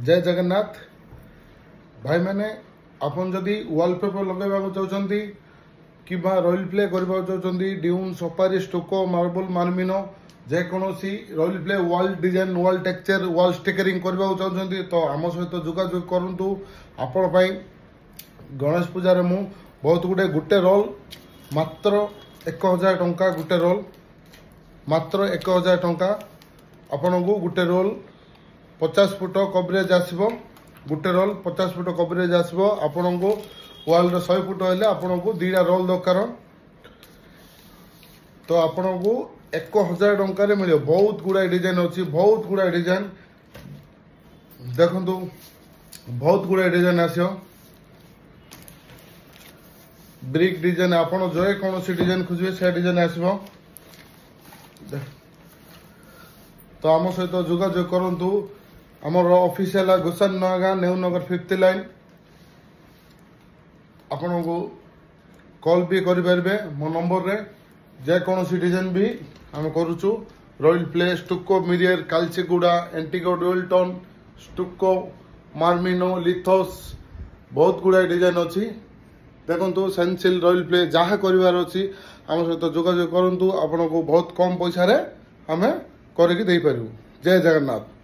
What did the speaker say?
जय जगन्नाथ भाई मैंने आपन जदि वॉलपेपर लगेबा चाहते कि रोल प्ले करबा चाहते dune safari stucco marble marmino जेकोसी role play wall design wall texture wall stickering करबा चाहते तो आम सहित जोगाजोग करूँ। आपण गणेश पूजा मु बहुत गुटे रोल मात्र 1000 टंका गुटे रोल मात्र 1000 टंका आपन को गुटे रोल 50 फुट कवरेज आसो गुटे रोल 50 फुट कवरेज आसो आपण को वाल 100 फुट हेल्ले आपण को 2टा रोल दरकार तो आपण को 1000 टंका मिले। बहुत गुड़ा डिजाइन अच्छी बहुत गुड़ा डिजाइन देखु बहुत गुड़ा डिजाइन आसो ब्रिक डिजाइन आपण जो कौन सी डिजाइन खोजे से डिजाइन आसो तो आम सहित जोगाजोग करूँ। आमर ऑफिशियल गुलशन नगाँ नेउनगर 5th लाइन आपण को कॉल भी करें मो नंबर रे जेकोसी डिजाइन भी आम करुचु रॉयल प्ले स्टुको मिरियर कालचीगुड़ा antico dual tone stucco marmino lithos बहुत गुड़ा डिजाइन अच्छी देखो सेंसिल रॉयल प्ले जहाँ करार अच्छी आम सहित जोगाजोग करूँ। आपन को बहुत कम पैसा रे आम करके दे पारू। जय जगन्नाथ।